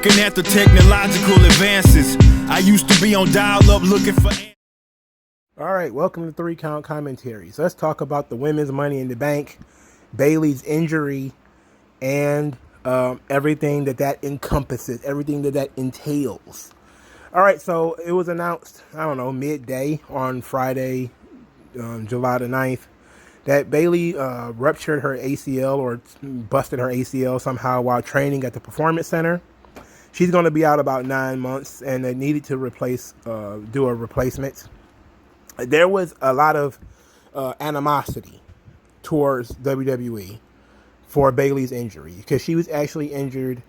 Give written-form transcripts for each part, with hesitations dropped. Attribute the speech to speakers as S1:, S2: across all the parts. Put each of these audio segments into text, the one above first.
S1: Looking at the technological advances, I used to be on dial-up looking for...
S2: All right, welcome to 3 Count Commentaries. Let's talk about the women's Money in the Bank, Bayley's injury, and everything that encompasses, everything that entails. All right, so it was announced, midday on Friday, July the 9th, that Bayley ruptured her ACL or busted her ACL somehow while training at the Performance Center. She's going to be out about 9 months, and they needed to do a replacement. There was a lot of animosity towards WWE for Bayley's injury because she was actually injured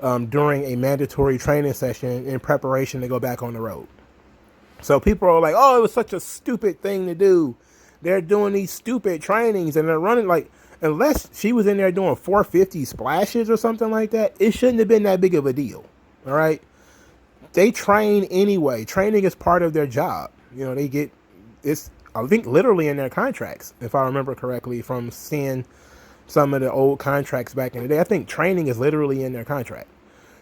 S2: during a mandatory training session in preparation to go back on the road. So people are like, oh, it was such a stupid thing to do. They're doing these stupid trainings and they're running unless she was in there doing 450 splashes or something like that, it shouldn't have been that big of a deal. All right. They train anyway. Training is part of their job. It's, I think, literally in their contracts, if I remember correctly from seeing some of the old contracts back in the day. I think training is literally in their contract.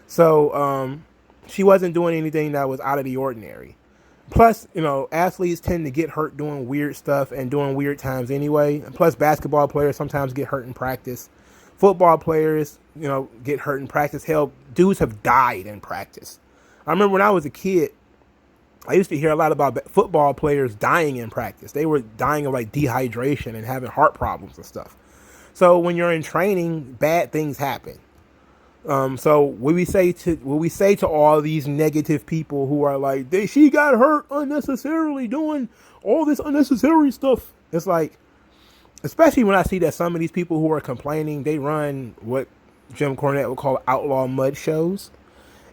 S2: So she wasn't doing anything that was out of the ordinary. Plus, athletes tend to get hurt doing weird stuff and doing weird times anyway. Plus, basketball players sometimes get hurt in practice. Football players, get hurt in practice. Hell, dudes have died in practice. I remember when I was a kid, I used to hear a lot about football players dying in practice. They were dying of dehydration and having heart problems and stuff. So when you're in training, bad things happen. So what we say to all these negative people who are like, she got hurt unnecessarily doing all this unnecessary stuff. It's like, especially when I see that some of these people who are complaining, they run what Jim Cornette would call outlaw mud shows.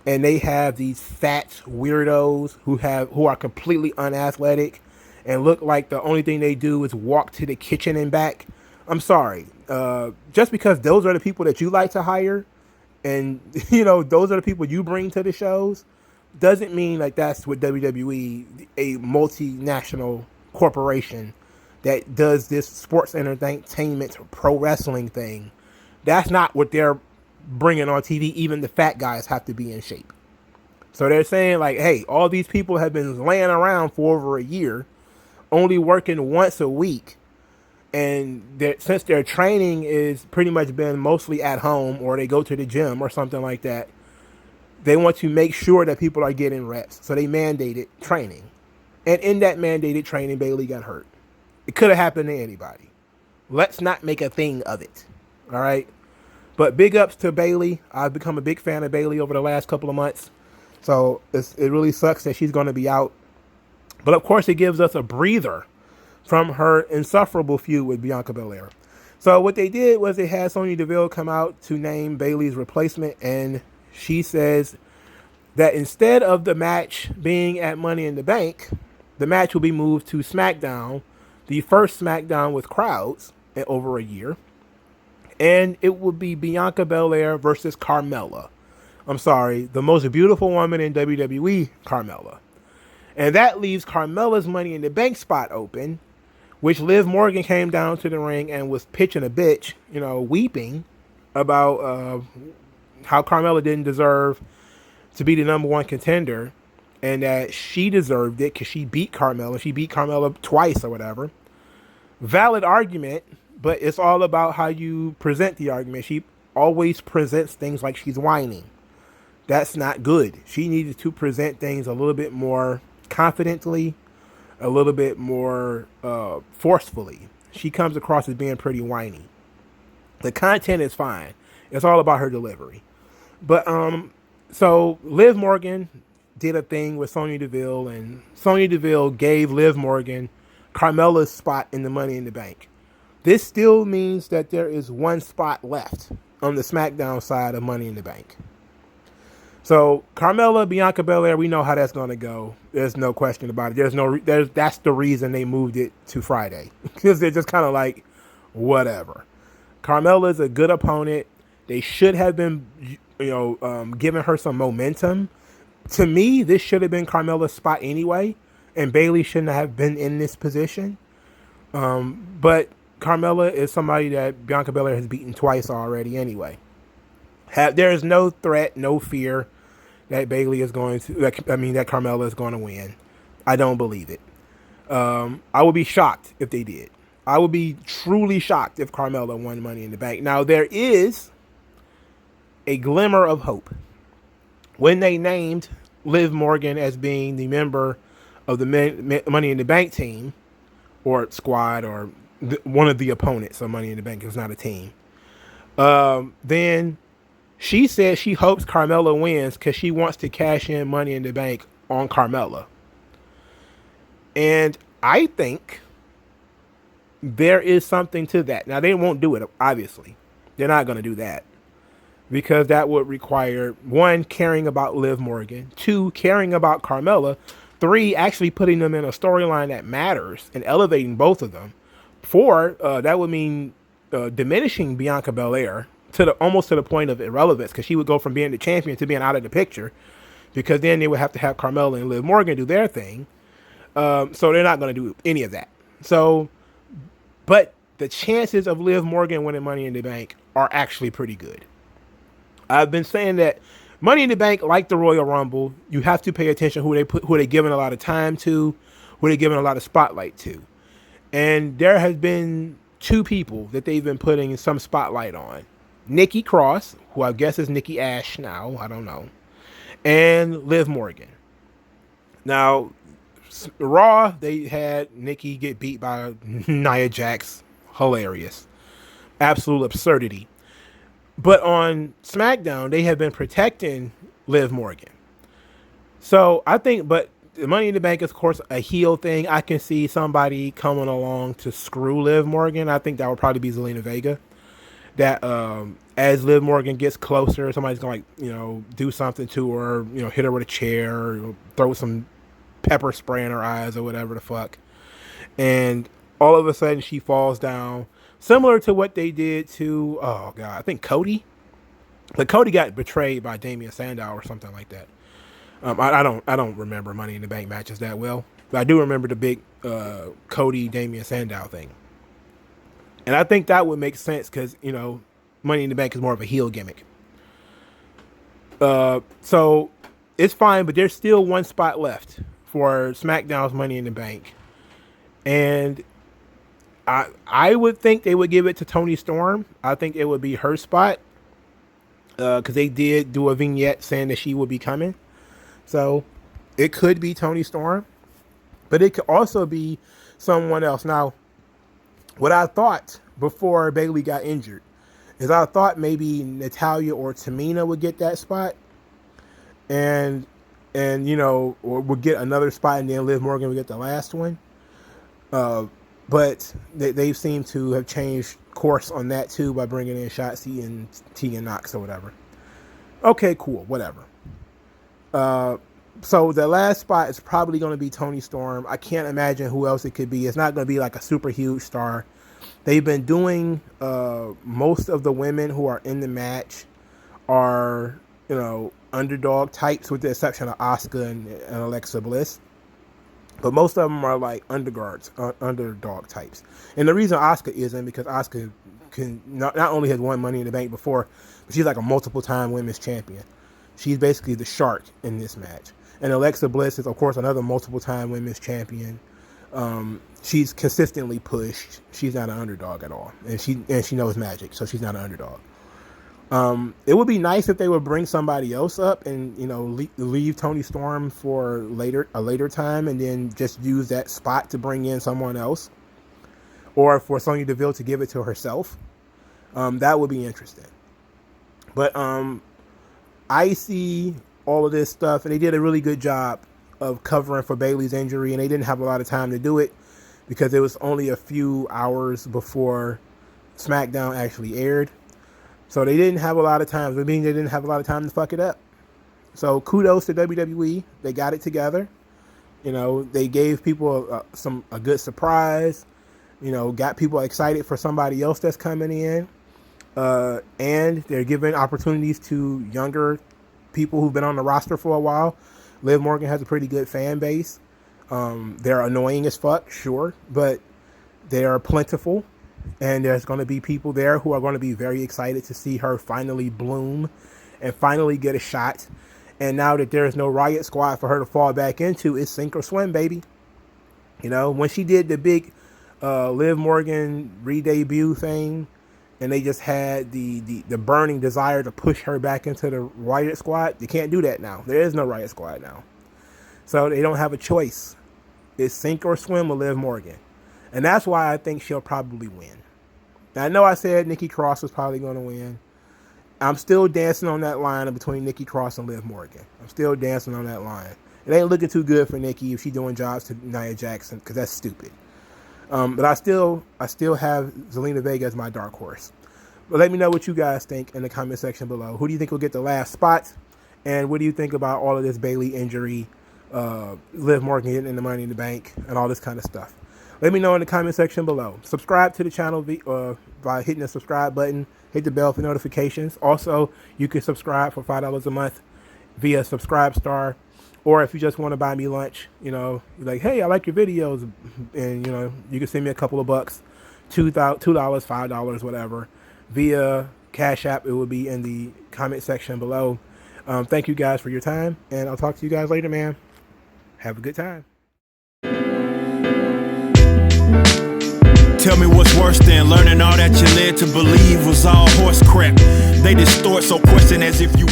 S2: And they have these fat weirdos who are completely unathletic and look like the only thing they do is walk to the kitchen and back. I'm sorry. Just because those are the people that you like to hire and, those are the people you bring to the shows doesn't mean that's what WWE, a multinational corporation that does this sports entertainment pro wrestling thing. That's not what they're bringing on TV. Even the fat guys have to be in shape. So they're saying hey, all these people have been laying around for over a year, only working once a week. And since their training is pretty much been mostly at home or they go to the gym or something like that, they want to make sure that people are getting reps. So they mandated training. And in that mandated training, Bayley got hurt. It could have happened to anybody. Let's not make a thing of it. All right. But big ups to Bayley. I've become a big fan of Bayley over the last couple of months. So it really sucks that she's going to be out. But of course, it gives us a breather from her insufferable feud with Bianca Belair. So what they did was they had Sonya Deville come out to name Bayley's replacement. And she says that instead of the match being at Money in the Bank, the match will be moved to SmackDown, the first SmackDown with crowds in over a year. And it would be Bianca Belair versus Carmella. I'm sorry, the most beautiful woman in WWE, Carmella. And that leaves Carmella's Money in the Bank spot open, which Liv Morgan came down to the ring and was pitching a bitch, weeping about how Carmella didn't deserve to be the number one contender and that she deserved it because she beat Carmella. She beat Carmella twice or whatever. Valid argument. But it's all about how you present the argument. She always presents things like she's whining. That's not good. She needed to present things a little bit more confidently, a little bit more forcefully. She comes across as being pretty whiny. The content is fine. It's all about her delivery. But so Liv Morgan did a thing with Sonya Deville, and Sonya Deville gave Liv Morgan Carmella's spot in the Money in the Bank. This still means that there is one spot left on the SmackDown side of Money in the Bank. So Carmella, Bianca Belair, we know how that's going to go. There's no question about it. That's the reason they moved it to Friday, because they're just kind of like, whatever. Carmella is a good opponent. They should have been, giving her some momentum. To me, this should have been Carmella's spot anyway, and Bayley shouldn't have been in this position. But Carmella is somebody that Bianca Belair has beaten twice already anyway. There is no threat, no fear that Bayley is going to, that Carmella is going to win. I don't believe it. I would be shocked if they did. I would be truly shocked if Carmella won Money in the Bank. Now, there is a glimmer of hope. When they named Liv Morgan as being the member of the Money in the Bank team, or squad, or one of the opponents of Money in the Bank, it's not a team, then she said she hopes Carmella wins because she wants to cash in Money in the Bank on Carmella. And I think there is something to that. Now, they won't do it, obviously. They're not going to do that. Because that would require, 1, caring about Liv Morgan, 2, caring about Carmella, 3, actually putting them in a storyline that matters and elevating both of them. 4, that would mean diminishing Bianca Belair almost to the point of irrelevance, because she would go from being the champion to being out of the picture, because then they would have to have Carmella and Liv Morgan do their thing. So they're not going to do any of that. So, but the chances of Liv Morgan winning Money in the Bank are actually pretty good. I've been saying that Money in the Bank, like the Royal Rumble, you have to pay attention who they giving a lot of time to, who they giving a lot of spotlight to. And there has been 2 people that they've been putting some spotlight on. Nikki Cross, who I guess is Nikki Ash now, I don't know, and Liv Morgan. Now, Raw, they had Nikki get beat by Nia Jax. Hilarious. Absolute absurdity. But on SmackDown, they have been protecting Liv Morgan. So I think, but Money in the Bank is, of course, a heel thing. I can see somebody coming along to screw Liv Morgan. I think that would probably be Zelina Vega. That as Liv Morgan gets closer, somebody's going to, do something to her, hit her with a chair, or throw some pepper spray in her eyes or whatever the fuck. And all of a sudden she falls down. Similar to what they did to, I think Cody. But Cody got betrayed by Damian Sandow or something like that. I don't remember Money in the Bank matches that well. But I do remember the big Cody Damian Sandow thing. And I think that would make sense because, Money in the Bank is more of a heel gimmick. So it's fine, but there's still 1 spot left for SmackDown's Money in the Bank. And I would think they would give it to Toni Storm. I think it would be her spot. Because they did do a vignette saying that she would be coming. So it could be Toni Storm. But it could also be someone else. Now, what I thought before Bayley got injured is I thought maybe Natalya or Tamina would get that spot. And or would get another spot, and then Liv Morgan would get the last one. But they seem to have changed course on that too by bringing in Shotzi and Tegan Knox or whatever. Okay, cool, whatever. So the last spot is probably going to be Toni Storm. I can't imagine who else it could be. It's not going to be like a super huge star. They've been doing most of the women who are in the match are underdog types, with the exception of Asuka and Alexa Bliss. But most of them are like underdog types. And the reason Asuka isn't because Asuka can not only has won Money in the Bank before, but she's like a multiple-time women's champion. She's basically the shark in this match. And Alexa Bliss is, of course, another multiple-time women's champion. She's consistently pushed. She's not an underdog at all. And she knows magic, so she's not an underdog. It would be nice if they would bring somebody else up and, leave Toni Storm for a later time and then just use that spot to bring in someone else. Or for Sonya Deville to give it to herself. That would be interesting. But I see all of this stuff, and they did a really good job of covering for Bayley's injury, and they didn't have a lot of time to do it because it was only a few hours before SmackDown actually aired. So they didn't have a lot of time. I mean, they didn't have a lot of time to fuck it up. So kudos to WWE. They got it together. They gave people a good surprise. Got people excited for somebody else that's coming in. And they're giving opportunities to younger people who've been on the roster for a while. Liv Morgan has a pretty good fan base. They're annoying as fuck, sure, but they are plentiful. And there's going to be people there who are going to be very excited to see her finally bloom and finally get a shot And now that there's no Riot Squad for her to fall back into, it's sink or swim, baby. You know, when she did the big Liv Morgan re-debut thing, and they just had the burning desire to push her back into the Riot Squad, they can't do that now. There is no Riot Squad now. So they don't have a choice. It's sink or swim with Liv Morgan. And that's why I think she'll probably win. Now, I know I said Nikki Cross was probably going to win. I'm still dancing on that line between Nikki Cross and Liv Morgan. I'm still dancing on that line. It ain't looking too good for Nikki if she's doing jobs to Nia Jackson, because that's stupid. But I still have Zelina Vega as my dark horse. But let me know what you guys think in the comment section below. Who do you think will get the last spot? And what do you think about all of this Bayley injury, Liv Morgan getting in the Money in the Bank, and all this kind of stuff? Let me know in the comment section below. Subscribe to the channel by hitting the subscribe button. Hit the bell for notifications. Also, you can subscribe for $5 a month via Subscribestar. Or if you just want to buy me lunch, you know, you're like, hey, I like your videos. And, you know, you can send me a couple of bucks, $2, $5, whatever. Via Cash App, it will be in the comment section below. Thank you guys for your time. And I'll talk to you guys later, man. Have a good time.
S1: Tell me what's worse than learning all that you led to believe was all horse crap. They distort, so question as if you